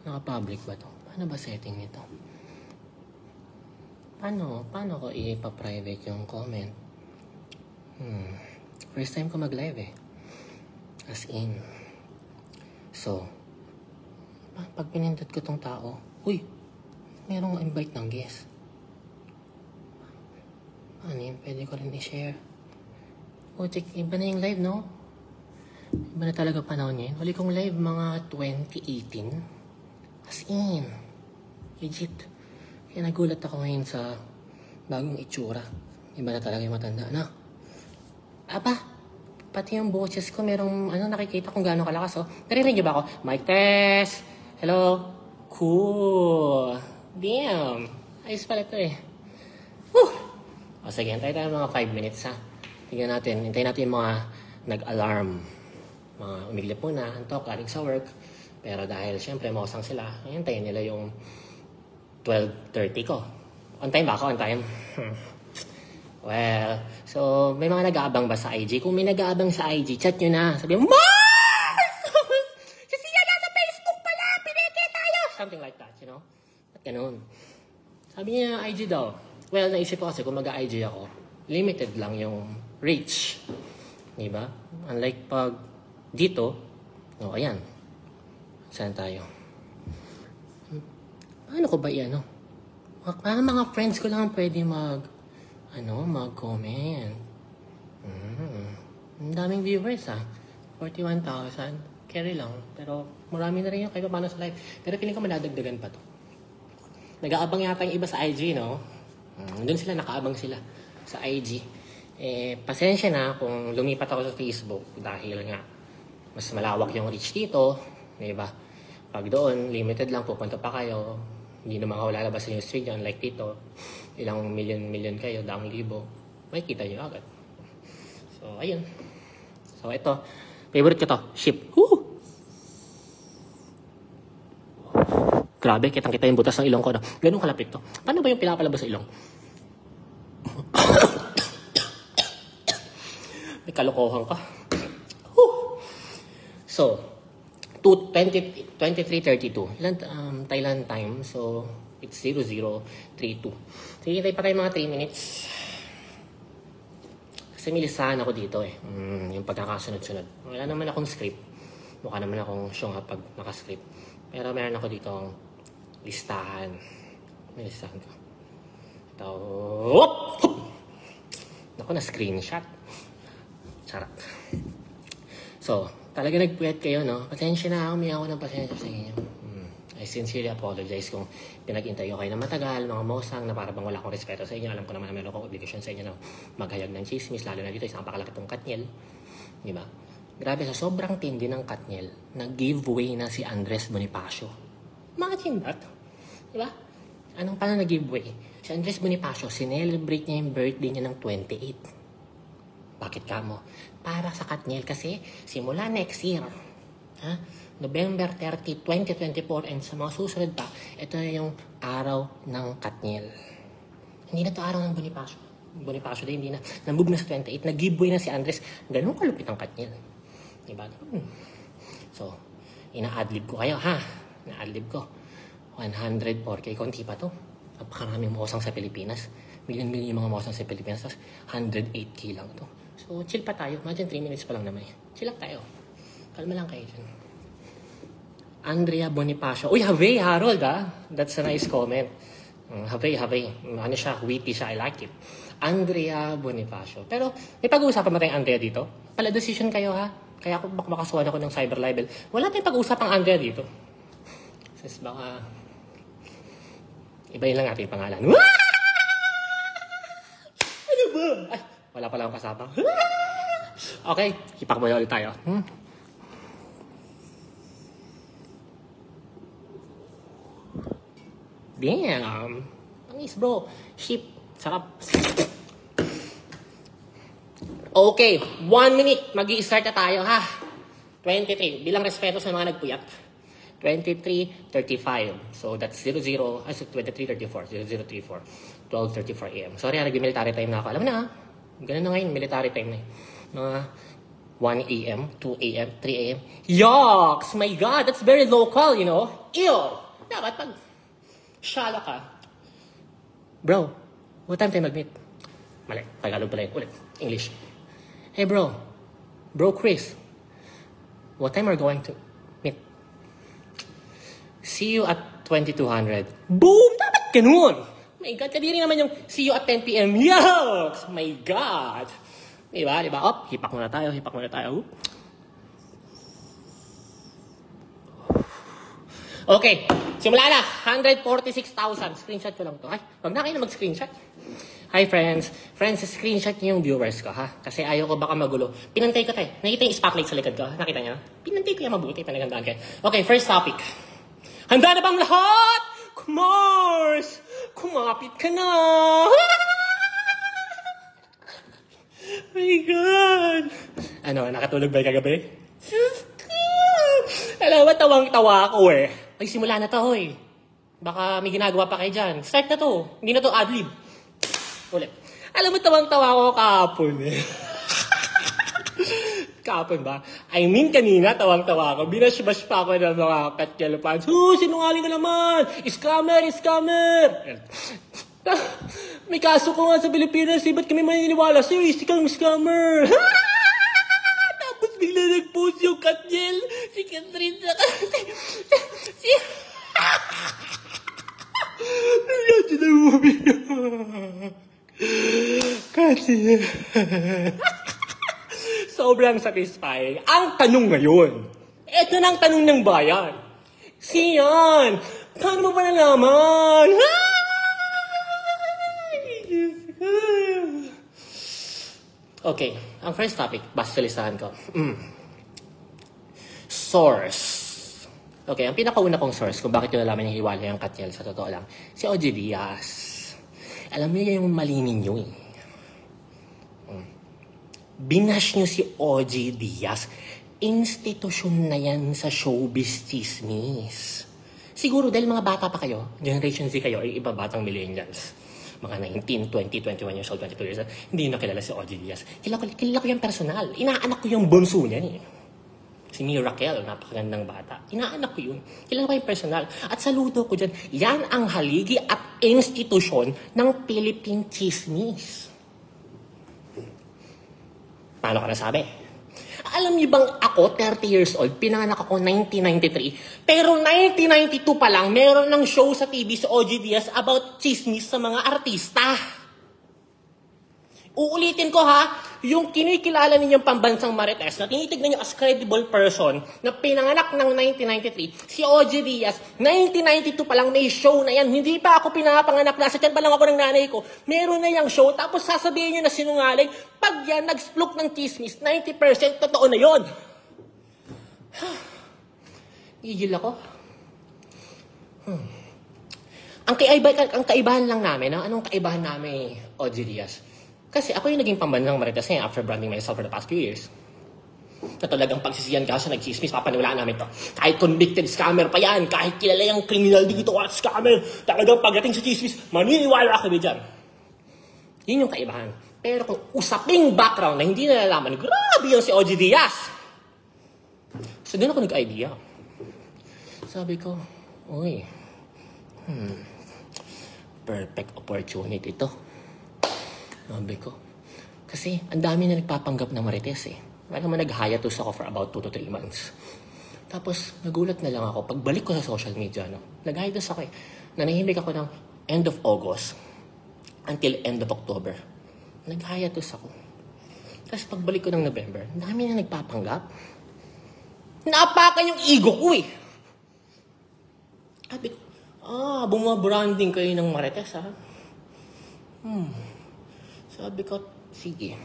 Naka-public ba to? Paano ba setting nito? Paano ko ipa-private yung comment? First time ko mag-live eh. As in. So, pag pinindot ko tong tao, uy, merong invite ng guest. Ano yun? Pwede ko rin i-share. Oh, check, iba na yung live, no? Iba na talaga panahon ngayon. Huli kong live mga 2018. As in. Legit. Kaya nagulat ako ngayon sa bagong itsura. Iba na talaga yung matanda. Ano? Aba, pati yung boses ko, merong nakikita kung gaano kalakas, oh. Narinig niyo ba ako? Mic test! Hello? Cool! Damn! Ayos pala ito eh. Woo! O sige, hintay tayo mga 5 minutes ha. Tingnan natin, hintayin natin yung mga nag-alarm. Mga umiglip muna, antok, galing sa work. Pero dahil syempre mausang sila, hintayin nila yung 12:30 ko. On time ba ako? On time? Well, so may mga nag-aabang ba sa IG? Kung may nag-aabang sa IG, chat nyo na. Sabi mo, Mars! Si Sia nasa Facebook pala! Pineke tayo! Something like that, you know? At ganun. Sabi niya, IG daw. Well, naisip ko kasi kung mag-IG ako, limited lang yung reach. Diba? Unlike pag dito, ayan. Saan tayo? Paano ko ba yan, Parang mga friends ko lang pwede mag-comment. Ang daming viewers, 41,000. Carry lang. Pero marami na rin yung kahit paano sa live. Pero feeling ko madadagdagan pa to. Nag-aabang yata yung iba sa IG, no? Doon sila, nakaabang sila sa IG. Pasensya na kung lumipat ako sa Facebook dahil nga mas malawak yung reach dito. Diba? Pag doon, limited lang, pupunta pa kayo. Hindi naman ako lalabas sa yung street dyan. Like dito, ilang million kayo, daang libo. May kita nyo agad. So, ayun. So, ito. Favorite ko to. Ship. Woo! Grabe, kitang-kita yung butas ng ilong ko. No? Ganun kalapit to. Paano ba yung pinapalabas sa ilong? May kalokohan ka. Whew. So, 23:32. Thailand time. So, it's 00:32. Sige, tayo pa tayo mga 3 minutes. Kasi may listahan ako dito eh. Yung pagkakasunod-sunod. Wala naman akong script. Mukha naman akong syunga pag nakascript. Pero meron ako dito listahan. May listahan ko. Ito. Naku, na-screenshot. Charot. So, talaga nagpuyat kayo, no? Pasensya na, humingi ako ng pasensya sa inyo. I sincerely apologize kung pinag-intay ko kayo na matagal, mga mosang, na para bang wala akong respeto sa inyo. Alam ko naman na meron akong obligasyon sa inyo na maghayag ng chismis, lalo na dito, isang napakalaki Katniel. Di ba? Grabe, sa sobrang tindi ng Katniel, nag-giveaway na si Andres Bonifacio. Imagine that. Diba? Anong paano nag-giveaway? Si Andres Bonifacio, sinelebrate niya yung birthday niya ng 28. Bakit ka mo? Para sa Katniel kasi simula next year, November 30, 2024, and sa mga susunod pa, ito na yung araw ng Katniel. Hindi na to araw ng Bonifacio. Bonifacio din, hindi na. Nambug na sa 28, nag-giveaway na si Andres. Ganun kalupit ang Katniel. Diba? So, ina-adlib ko kayo, ina-adlib ko. 104K, konti pa to. Napakaraming mosang sa Pilipinas. Million yung mga mosang sa Pilipinas. Tapos 108K lang to. So, chill pa tayo. Imagine 3 minutes pa lang naman. Chill lang tayo. Kalma lang kayo dyan. Andrea Bonifacio. Uy, Havey, Harold, That's a nice comment. Havey. Ano siya, witty siya. I like it. Andrea Bonifacio. Pero, may pag-uusapan ba tayong Andrea dito? Pala decision kayo, Kaya ako makasuhan ako ng cyber libel. Wala tayong pag-uusapang Andrea dito. Since baka ibayin lang natin yung pangalan. Ano ba? Ay, wala pala akong kasama. Okay, hipak mo ulit tayo. Damn. Panis bro. Ship. Sarap. Okay, 1 minute. Mag-i-start na tayo, 23. Bilang respeto sa mga nagpuyat. 23:35. So, that's 23:34. 00:34. 12:34 a.m. Sorry, nag-military time na ako. Alam mo na, ganun na ngayon, military time na. Mga 1 a.m., 2 a.m., 3 a.m. Yucks! My God, that's very local, you know? Ew! Dapat pag shala ka. Bro, what time tayo mag-meet? Mali, Tagalog pala yun. Ulit, English. Hey bro, Chris, what time are we going to meet? See you at 2200. Boom! Dapat ganun! My God, kadiri naman yung see you at 10 p.m. Yucks! My God! Diba? Op, hipak muna tayo. Okay, simula na. 146,000. Screenshot ko lang to. Ay, wag na kayo na mag-screenshot. Hi friends. Friends, screenshot niyo yung viewers ko, ha? Kasi ayaw ko baka magulo. Pinantay ko tayo. Nakita yung spotlight sa likod ko? Nakita niyo? Pinantay ko yung mabuti. Panagandaan kayo. Okay, first topic. Handa na bang lahat? Kumars! Kumapit ka na! My God! Ano, nakatulog ba kagabi? Alam mo, tawang-tawa ako eh. Ay, simula na to, hoy. Baka may ginagawa pa kayo dyan. Start na to. Hindi na to ad-lib. Ulit. Alam mo, tawang-tawa ako kahapon eh. Kahapon ba? I mean, kanina, tawang-tawa ako. Binash-bash pa ako ng mga katkalupans. Sinungaling ka naman! Scammer! May kaso ko nga sa Pilipinas, ba't kami maniniwala sa'yo? Isi kang scammer! Tapos bigla nag-post yung Katniel, si Catherine, si... Nandiyan na umiyak. Katniel. Sobrang satisfying. Ang tanong ngayon, eto na ang tanong ng bayan. Siyan, paano mo ba nalaman? Okay, ang first topic, basta listahan ko. Source. Okay, ang pinakauna kong source kung bakit yung nalaman yung hiwalay ang Katniel sa totoo lang, si OG Diaz. Alam niyo yung mali ninyo eh. Binash niyo si OG Diaz. Institusyon na yan sa showbiz chismis. Siguro dahil mga bata pa kayo, Generation Z kayo, ay iba batang millennials. Mga 19, 20, 21 years old, 22 years old, hindi na kilala si OG Diaz. Kilala ko yung personal. Inaanak ko yung bunso niya eh. Si Miracle, napakagandang bata. Inaanak ko yun. Kilala ko yung personal. At saludo ko dyan, yan ang haligi at institusyon ng Philippine Chismis. Paano ka nasabi? Alam niyo bang ako, 30 years old, pinanganak ako 1993, pero 1992 pa lang, meron ng show sa TV sa OG Diaz about chismis sa mga artista. Uulitin ko ha, yung kinikilala ninyong pambansang Marites na tinitignan niyo as credible person na pinanganak ng 1993, si OG Diaz, 1992 pa lang may show na yan. Hindi pa ako pinapanganak, nasa tiyan pa lang ako ng nanay ko. Meron na yung show, tapos sasabihin niyo na sinungaling, pag yan nag-splok ng chismis, 90% totoo na yon. Gigil ako. Ang kaibahan lang namin, anong kaibahan namin, OG Diaz? Kasi ako yung naging pambansang Marites ngayon after branding myself for the past few years. Na talagang pagsisiyan ka sa nag-chismis, papaniwalaan namin to. Kahit convicted scammer pa yan, kahit kilala yung criminal dito at scammer, talagang pagdating sa chismis, maniniwala kami dyan. Yun yung kaibahan. Pero kung usaping background na hindi nalalaman, grabe yung si OG Diaz. So doon ako nag-idea. Sabi ko, uy, perfect opportunity to. Sabi ko. Kasi ang dami na nagpapanggap na Marites eh. Kaya naman nag-hiatus ako for about 2 to 3 months. Tapos nagulat na lang ako. Pagbalik ko sa social media, nag-hiatus ako eh. Nanahimik ako ng end of August until end of October. Nag-hiatus ako. Tapos pagbalik ko ng November, dami na nagpapanggap. Naapakan yung ego ko eh. Sabi ko, bumabranding kayo ng Marites ha. Sabi ko, sige.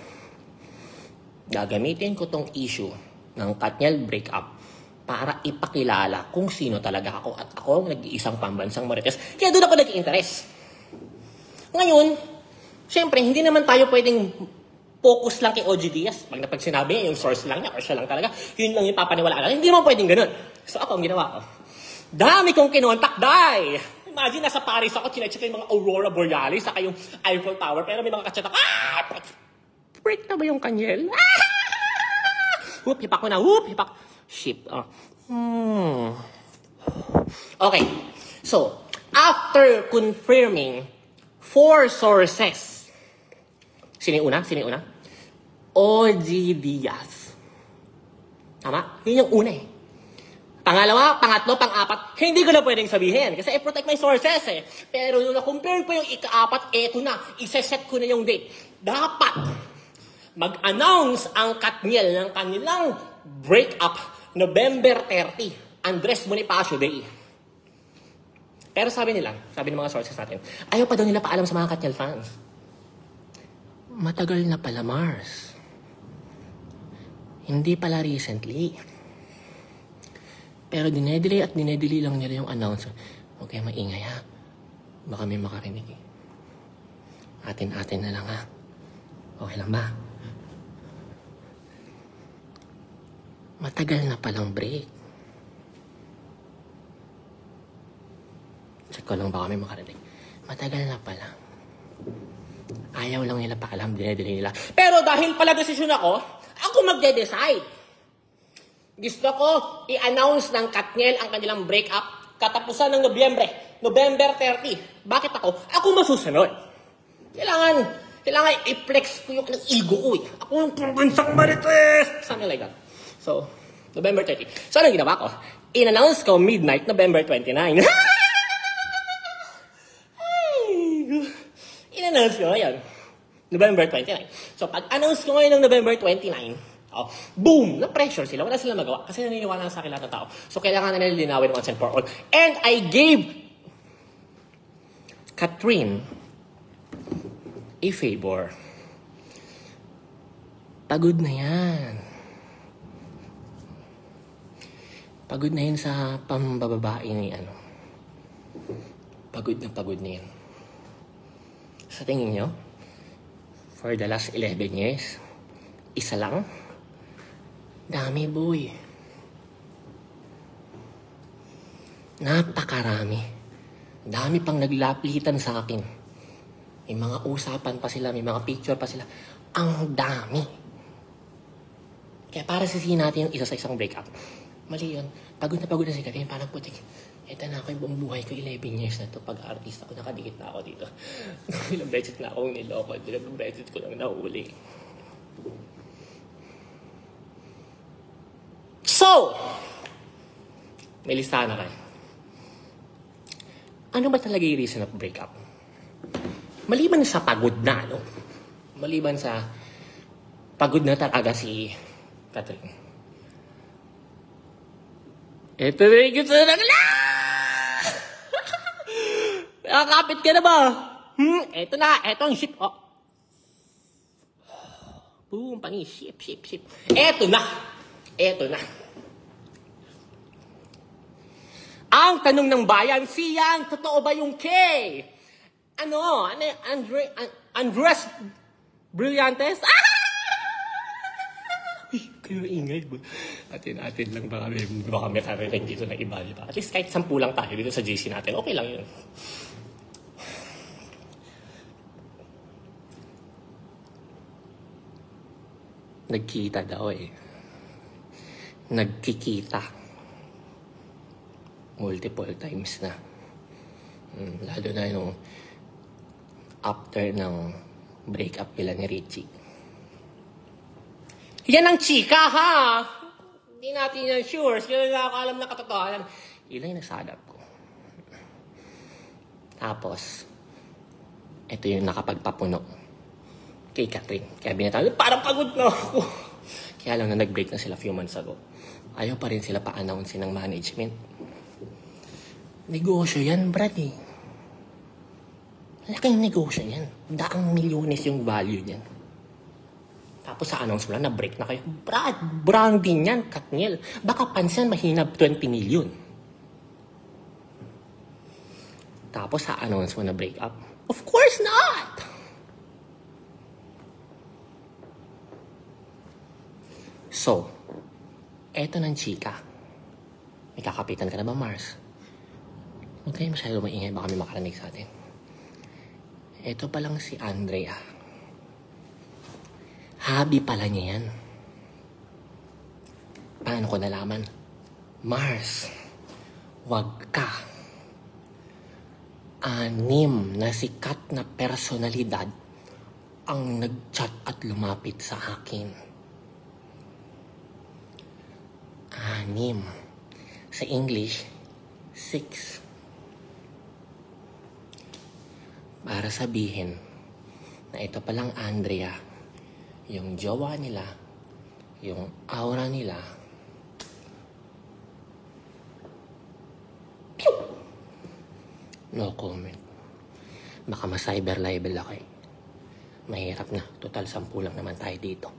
Gagamitin ko tong issue ng Katniel breakup para ipakilala kung sino talaga ako at ako ang nag-iisang pambansang Marites. Kaya doon ako nag-interest. Ngayon, syempre, hindi naman tayo pwedeng focus lang kay OG Diaz. Pag napagsinabi niya, yung source lang niya or siya lang talaga, yun lang yung papaniwalaan. Hindi naman pwedeng ganun. So ako, ang ginawa ko, dami kong kinontak, day! Imagine, nasa Paris ako, chinecheck yung mga Aurora Borealis, saka yung Eiffel Tower, pero may mga kachat ako, break na ba yung Katniel? Whoop, hipak mo na. Whoop, hipak. Ship. Okay. So, after confirming 4 sources, sino yung una? OG Diaz. Tama? Yun yung una eh. Pangalawa, pangatlo, pang-apat, hindi ko na pwedeng sabihin. Kasi I-protect my sources eh. Pero nung na-confirm ko yung ika-apat, eto na, isa-set ko na yung date. Dapat mag-announce ang Katniel ng kanilang breakup November 30, Andres Bonifacio Day. Pero sabi ng mga sources natin, ayaw pa daw nila paalam sa mga Katniel fans. Matagal na pala, Mars. Hindi pala recently. Pero dinedelay lang nila yung announcement. Huwag kayo maingay ha. Baka may makarinig eh. Atin-atin na lang ha. Okay lang ba? Matagal na palang break. Check ko lang baka may makarinig. Matagal na pala. Ayaw lang nila paalam, dinedelay nila. Pero dahil pala desisyon ako magde-decide. Gusto ko i-announce ng Katniel ang kanilang breakup katapusan ng November 30. Bakit ako? Ako masusunod. Kailangan i-flex ko yung ego ko eh. Ako yung probinsang marites! Something like that. So, November 30. So, anong ginawa ko? In-announce ko midnight, November 29. In-announce ko ngayon, November 29. So, pag-announce ko ngayon ng November 29, boom! Na-pressure sila. Wala silang magawa. Kasi naniniwala sa akin lahat ng tao. So, kailangan na nila linawin once and for all. And I gave Catherine a favor. Pagod na yan. Pagod na yan sa pambababae ni Pagod na yan. Sa tingin nyo, for the last 11 years, isa lang? Dami, boy. Napakarami. Dami pang naglaplitan sa akin. May mga usapan pa sila, may mga picture pa sila. Ang dami. Kaya para sisihin natin yung isa sa isang breakup. Mali yun. Pagod na si Katrin. Parang putik. Ito na ako yung buong buhay ko. 11 years na ito. Pag-artist ako, nakadikit na ako dito. Ilang beses na akong niloko. Ilang beses ko lang nahuli. So, may listahan na kayo. Ano ba talaga yung reason of breakup? Maliban sa pagod na, Maliban sa pagod na talaga si Catherine. Ito na yung gusto na nakakapit ka na ba? Ito ang ship. Boom, ship. Ito na. Ang tanong ng bayan, Sian, totoo ba yung K? Andres Brillantes? Kayo ingay ba? Atin lang baka may karinig dito na iba, di ba? At least kahit 10 lang tayo dito sa GC natin, okay lang yun. Nagkita daw eh. Nagkikita. Multiple times na. Lalo na yung after ng breakup nila ni Richie. Yan ang chika, ha? Hindi natin yan sure. Sila nakakaalam na katotohanan. Yun yung nasadap ko. Tapos, ito yung nakapagpapuno kay Catherine. Kaya binatawag, parang pagod na ako. Kaya lang na nag-break na sila few months ago. Ayaw pa rin sila pa-announce ng management. Negosyo yan, Brad eh. Laking negosyo yan. Daang milyones yung value niyan. Tapos sa announce mo lang, na-break na kayo. Brad, branding yan, Katniel. Baka pansin, mahina 20 million. Tapos sa announce mo na break up. Of course not! So, eto ng chika. May kakapitan ka na ba, Mars? Huwag kayo masyado maingay, baka may makarinig sa atin. Eto palang si Andrea. Hobby pala niya yan. Paano ko nalaman? Mars, wag ka. 6 na sikat na personalidad ang nag-chat at lumapit sa akin. 6. Sa English, 6. Para sabihin na ito palang Andrea, yung jowa nila, yung aura nila, no comment. Baka ma-cyber libel ako eh. Mahirap na. Total 10 lang naman tayo dito.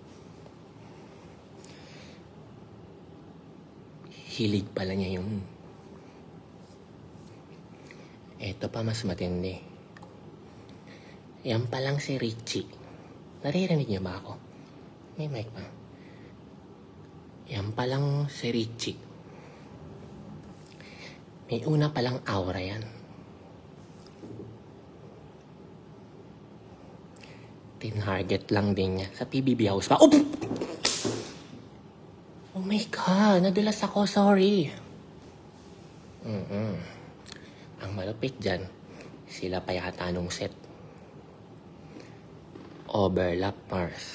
Hilig pala niya yung... Eto pa mas matindi. Yan palang si Richie. Naririnig niyo ba ako? May mic pa. Yan palang si Richie. May una palang aura yan. Tinarget lang din niya sa PBB House pa. Oh! Oh my God! Nadulas ako, sorry. Ang malupit dyan, sila pa yata nung set. Overlap Mars.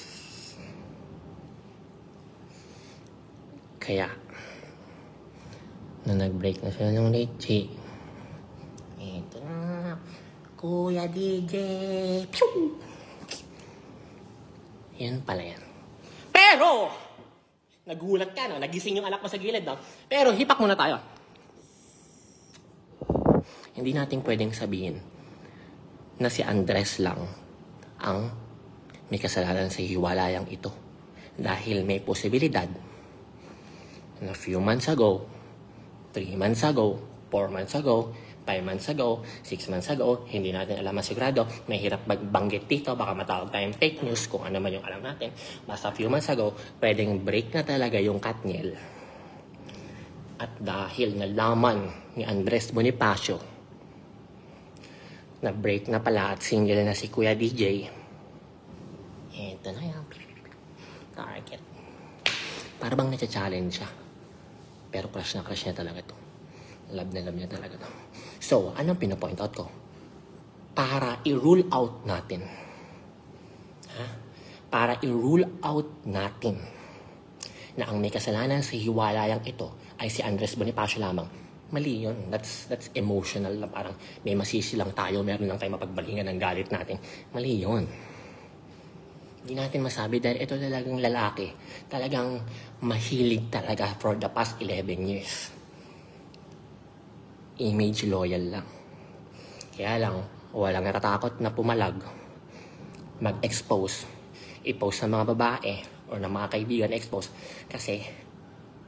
Kaya, nung nag-break na sila ng Richie, ito na, Kuya DJ! Pew! Yan pala yan. Pero, nagulat ka, no? Nagising yung anak mo sa gilid, no? Pero, hipak muna tayo. Hindi natin pwedeng sabihin na si Andres lang ang may kasalanan sa hiwalayang ito. Dahil may posibilidad na few months ago, 3 months ago, 4 months ago, 5 months ago, 6 months ago, hindi natin alam masigurado, may hirap magbanggit dito, baka matawag tayong fake news kung ano man yung alam natin. Basta few months ago, pwedeng break na talaga yung Katniel. At dahil nalaman ni Andres Bonifacio na break na pala at single na si Kuya DJ, eto na yan. Target. Para bang na-challenge siya. Pero crush na talaga to. Love na love niya talaga to. So, anong pinapoint out ko? Para i-rule out natin. Para i-rule out natin na ang may kasalanan sa hiwalayang ito ay si Andres Bonifacio lamang. Mali yun. That's emotional na parang may masisi lang tayo, meron lang tayo mapagbalingan ng galit natin. Mali yun. Hindi natin masabi dahil ito talagang lalaki. Talagang mahilig talaga for the past 11 years. Image loyal lang. Kaya lang, walang natatakot na pumalag, mag-expose, i-post ng mga babae or ng mga kaibigan expose kasi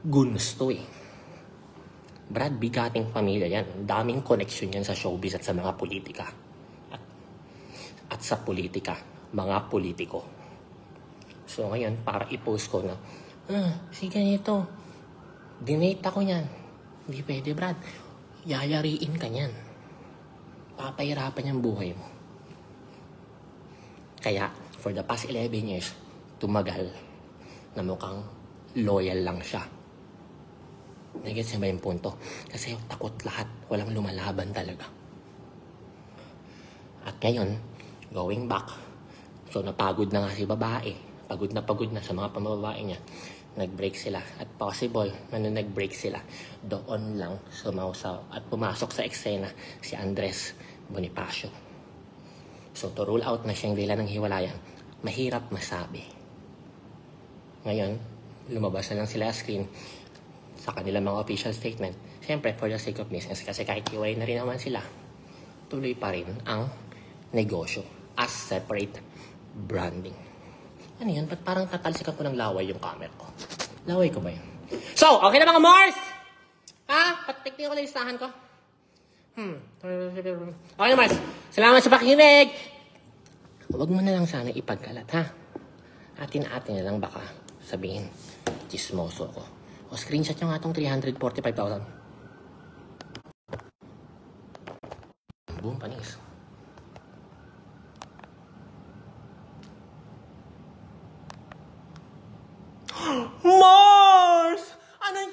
gusto eh. Brad, bigating pamilya yan. Daming connection yan sa showbiz at sa mga politika. At sa politika, mga politiko. So ngayon, para i-post ko na, si ganito, dinate ako yan. Hindi pwede, Brad. Yayariin ka niyan. Papahirapan yung buhay mo. Kaya, for the past 11 years, tumagal na mukhang loyal lang siya. Nagets niya ba yung punto? Kasi takot lahat. Walang lumalaban talaga. At ngayon, going back, so napagod na nga si babae. Pagod na sa mga pamababae niya. Nag-break sila. At possible, nag-break sila, doon lang sumausaw at pumasok sa eksena si Andres Bonifacio. So, to rule out na siyang dila ng hiwalayan, mahirap masabi. Ngayon, lumabas na lang sila screen sa kanilang mga official statement. Siyempre, for the sake of business, kasi kahit iway na rin naman sila, tuloy pa rin ang negosyo as separate branding. Ano yan? Ba't parang tatalsikan ko ng laway yung camera ko? Laway ko ba yun? So, okay na mga Mars? Patiknin ko lang listahan ko. Okay na Mars. Salamat sa pakikinig. Huwag mo na lang sana ipagkalat, ha? Atin-atin na lang baka sabihin, chismoso ko. O screenshot nyo nga itong 345,000. Boom, panis. Mars!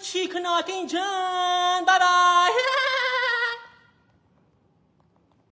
chika natin dyan. Bye-bye!